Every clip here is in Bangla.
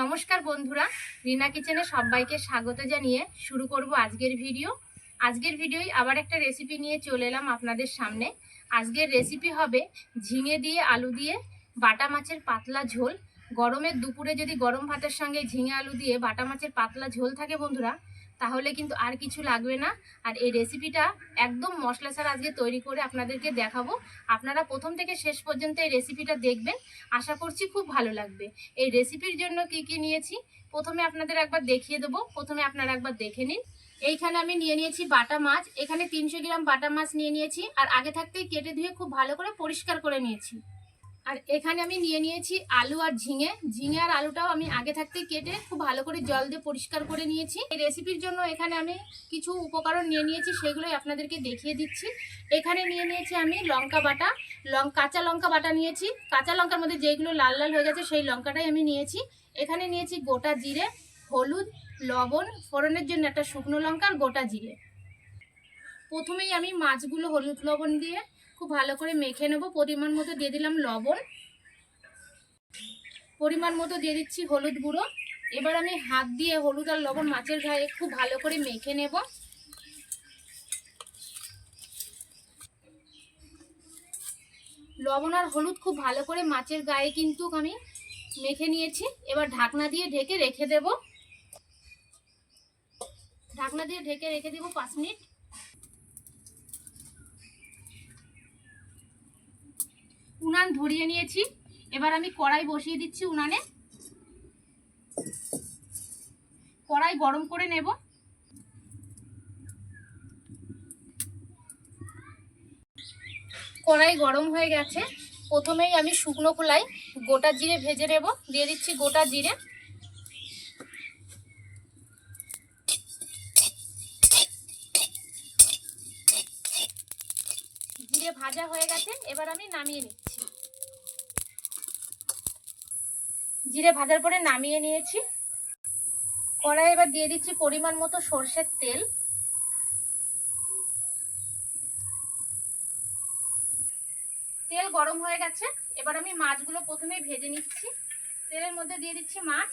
নমস্কার বন্ধুরা, রিনা কিচেনে সবাইকে স্বাগত জানিয়ে শুরু করব আজকের ভিডিও। আজকের ভিডিওয় আবার একটা রেসিপি নিয়ে চলে এলাম আপনাদের সামনে। আজকের রেসিপি হবে ঝিঙে দিয়ে আলু দিয়ে বাটা মাছের পাতলা ঝোল। গরমের দুপুরে যদি গরম ভাতের সঙ্গে ঝিঙে আলু দিয়ে বাটা মাছের পাতলা ঝোল থাকে বন্ধুরা, তাহলে কিন্তু আর কিছু লাগবে না। আর এই রেসিপিটা একদম মশলা ছাড়া আজকে তৈরি করে আপনাদেরকে দেখাবো। আপনারা প্রথম থেকে শেষ পর্যন্ত এই রেসিপিটা দেখবেন, আশা করছি খুব ভালো লাগবে। এই রেসিপির জন্য কি কি নিয়েছি প্রথমে আপনাদের একবার দেখিয়ে দেবো, প্রথমে আপনারা একবার দেখে নিন। এইখানে আমি নিয়ে নিয়েছি বাটা মাছ, এখানে 300 গ্রাম বাটা মাছ নিয়ে নিয়েছি, আর আগে থাকতেই কেটে ধুয়ে খুব ভালো করে পরিষ্কার করে নিয়েছি। আর এখানে আমি নিয়ে নিয়েছি আলু আর ঝিঙে আর আলুটাও আমি আগে থাকতেই কেটে খুব ভালো করে জল দিয়ে পরিষ্কার করে নিয়েছি। এই রেসিপির জন্য এখানে আমি কিছু উপকরণ নিয়ে নিয়েছি, সেগুলোই আপনাদেরকে দেখিয়ে দিচ্ছি। এখানে নিয়ে নিয়েছি আমি লঙ্কা বাটা, কাঁচা লঙ্কা বাটা নিয়েছি। কাঁচা লঙ্কার মধ্যে যেগুলো লাল লাল হয়ে গেছে সেই লঙ্কাটাই আমি নিয়েছি। এখানে নিয়েছি গোটা জিরে, হলুদ, লবণ, ফোড়নের জন্য একটা শুকনো লঙ্কা আর গোটা জিরে। প্রথমেই আমি মাছগুলো হলুদ লবণ দিয়ে খুব ভালো করে মেখে নেব। পরিমাণ মতো দিয়ে দিলাম লবণ, পরিমাণ মতো দিয়ে দিচ্ছি হলুদ গুঁড়ো। এবার আমি হাত দিয়ে হলুদ আর লবণ মাছের গায়ে খুব ভালো করে মেখে নেব। লবণ আর হলুদ খুব ভালো করে মাছের গায়ে কিন্তু আমি মেখে নিয়েছি। এবার ঢাকনা দিয়ে ঢেকে রেখে দেব। ঢাকনা দিয়ে ঢেকে রেখে দেব 5 মিনিট। উনান ধরিয়ে নিয়েছি, এবার আমি কড়াই বসিয়ে দিচ্ছি উনানে। কড়াই গরম করে নেব। কড়াই গরম হয়ে গেছে, প্রথমেই আমি শুকনো খোলায় গোটা জিরে ভেজে নেব। দিয়ে দিচ্ছি গোটা জিরে। জিরে ভাজা হয়ে গেছে, এবার আমি নামিয়ে নিচ্ছি। জিরে ভাজার পরে নামিয়ে নিয়েছি। কড়াই এবার দিয়ে দিচ্ছি পরিমাণ মতো সরষের তেল। তেল গরম হয়ে গেছে, এবার আমি মাছগুলো প্রথমেই ভেজে নিচ্ছি। তেলের মধ্যে দিয়ে দিচ্ছি মাছ।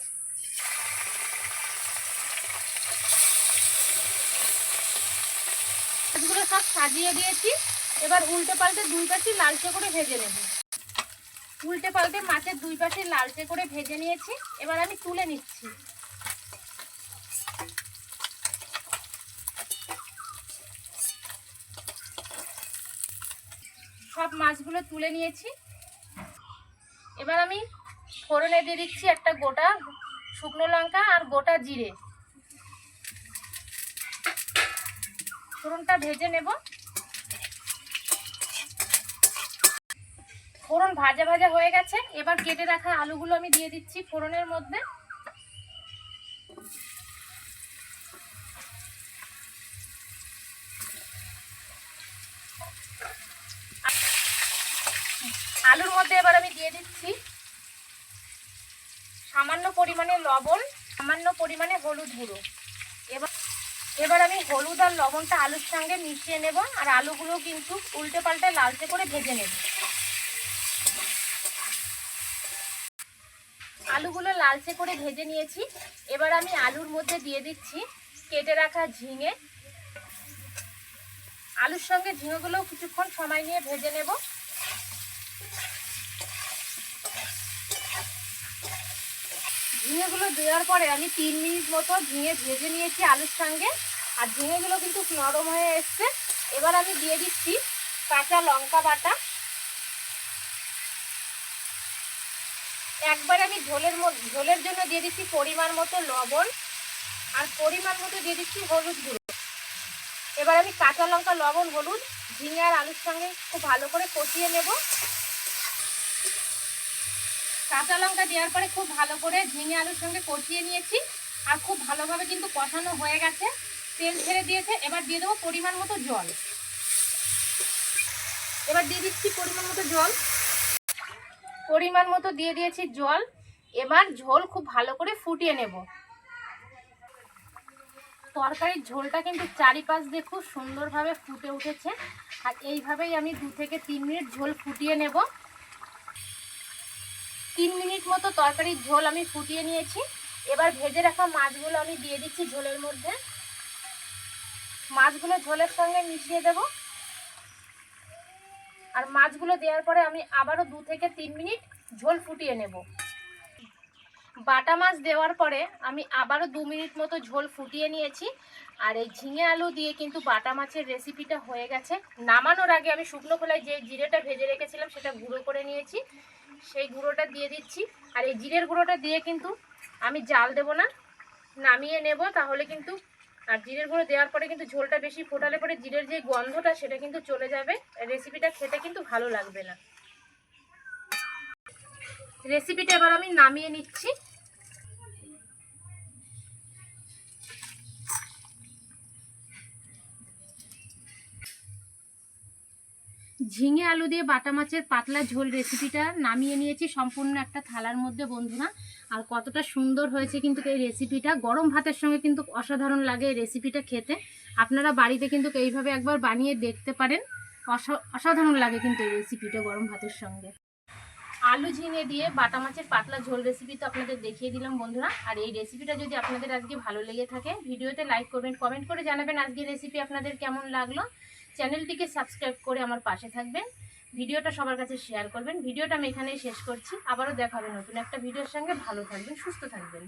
মাছগুলো সব সাজিয়ে দিয়েছি। এবার উল্টে পাল্টে দুই পাশে লালচে করে ভেজে নেব। উল্টে পাল্টে মাছের দুই পাশে লালচে করে ভেজে নিয়েছি, এবার আমি তুলে নিচ্ছি। সব মাছগুলো তুলে নিয়েছি। এবার আমি ফোড়নে দিয়ে দিচ্ছি একটা গোটা শুকনো লঙ্কা আর গোটা জিরে। ফোড়নটা ভেজে নেব। ফোড়ন ভাজা ভাজা হয়ে গেছে, এবার কেটে রাখা আলুগুলো আমি দিয়ে দিচ্ছি ফোড়নের মধ্যে। আলুর মধ্যে এবার আমি দিয়ে দিচ্ছি সামান্য পরিমাণে লবণ, সামান্য পরিমাণে হলুদ গুঁড়ো। এবার আমি হলুদ আর লবণটা আলুর সঙ্গে মিশিয়ে নেব, আর আলুগুলো কিন্তু উল্টে পাল্টে লালচে করে ভেজে নেব। আলুগুলো লালচে করে ভেজে নিয়েছি, এবার আমি আলুর মধ্যে দিয়ে দিচ্ছি কেটে রাখা ঝিঙে। আলুর সঙ্গে ঝিঙেগুলো কিছুক্ষণ সময় নিয়ে ভেজে নেব। ঝিঙেগুলো দেওয়ার পরে আমি 3 মিনিট মতো ঝিঙে ভেজে নিয়েছি আলুর সঙ্গে, আর ঝিঙেগুলো কিন্তু নরম হয়ে এসছে। এবার আমি দিয়ে দিচ্ছি কাঁচা লঙ্কা বাটা। একবার আমি ঝোলের জন্য দিয়ে দিচ্ছি পরিমাণ মতো লবণ, আর পরিমাণ মতো দিয়ে দিচ্ছি হলুদ গুঁড়ো। এবার আমি কাঁচা লঙ্কা, লবণ, হলুদ ঝিঙে আর আলুর সঙ্গে খুব ভালো করে কষিয়ে নেব। কাঁচা লঙ্কা দেওয়ার পরে খুব ভালো করে ঝিঙে আলুর সঙ্গে কষিয়ে নিয়েছি, আর খুব ভালোভাবে কিন্তু কষানো হয়ে গেছে, তেল ছেড়ে দিয়েছে। এবার দিয়ে দেবো পরিমাণ মতো জল। এবার দিয়ে দিচ্ছি পরিমাণ মতো জল। পরিমাণ মতো দিয়ে দিয়েছি জল। এবার ঝোল খুব ভালো করে ফুটিয়ে নেব। তরকারির ঝোলটা কিন্তু চারিপাশ দিয়ে খুব সুন্দরভাবে ফুটে উঠেছে, আর এইভাবেই আমি 2 থেকে 3 মিনিট ঝোল ফুটিয়ে নেব। 3 মিনিট মতো তরকারির ঝোল আমি ফুটিয়ে নিয়েছি। এবার ভেজে রাখা মাছগুলো আমি দিয়ে দিচ্ছি ঝোলের মধ্যে। মাছগুলো ঝোলের সঙ্গে মিশিয়ে দেব। আর মাছগুলো দেওয়ার পরে আমি আবারও 2 থেকে 3 মিনিট ঝোল ফুটিয়ে নেব। বাটা মাছ দেওয়ার পরে আমি আবারও 2 মিনিট মতো ঝোল ফুটিয়ে নিয়েছি। আর এই ঝিঙে আলু দিয়ে কিন্তু বাটা মাছের রেসিপিটা হয়ে গেছে। নামানোর আগে আমি শুকনো খোলায় যে জিরেটা ভেজে রেখেছিলাম সেটা গুঁড়ো করে নিয়েছি, সেই গুঁড়োটা দিয়ে দিচ্ছি। আর এই জিরের গুঁড়োটা দিয়ে কিন্তু আমি জাল দেব না, নামিয়ে নেব তাহলে কিন্তু। আর জিরের গুঁড়ো দেওয়ার পরে কিন্তু ঝোলটা বেশি ফোটালে পরে জিরের যে গন্ধটা সেটা কিন্তু চলে যাবে, রেসিপিটা খেতে কিন্তু ভালো লাগবে না। রেসিপিটা এবার আমি নামিয়ে নিচ্ছি। ঝিঙে আলু দিয়ে বাটা মাছের পাতলা ঝোল রেসিপিটা নামিয়ে নিয়েছি সম্পূর্ণ একটা থালার মধ্যে বন্ধুরা। আর কতটা সুন্দর হয়েছে কিন্তু এই রেসিপিটা, গরম ভাতের সঙ্গে কিন্তু অসাধারণ লাগে এই রেসিপিটা খেতে। আপনারা বাড়িতে কিন্তু এইভাবে একবার বানিয়ে দেখতে পারেন, অসাধারণ লাগে কিন্তু এই রেসিপিটা গরম ভাতের সঙ্গে। আলু ঝিঙে দিয়ে বাটা মাছের পাতলা ঝোল রেসিপি তো আপনাদের দেখিয়ে দিলাম বন্ধুরা। আর এই রেসিপিটা যদি আপনাদের আজকে ভালো লেগে থাকে ভিডিওতে লাইক করবেন, কমেন্ট করে জানাবেন আজকের রেসিপি আপনাদের কেমন লাগলো। চ্যানেলটিকে সাবস্ক্রাইব করে আমার পাশে থাকবেন, ভিডিওটা সবার কাছে শেয়ার করবেন। ভিডিওটা আমি এখানেই শেষ করছি, আবারও দেখা হবে নতুন একটা ভিডিওর সঙ্গে। ভালো থাকবেন, সুস্থ থাকবেন।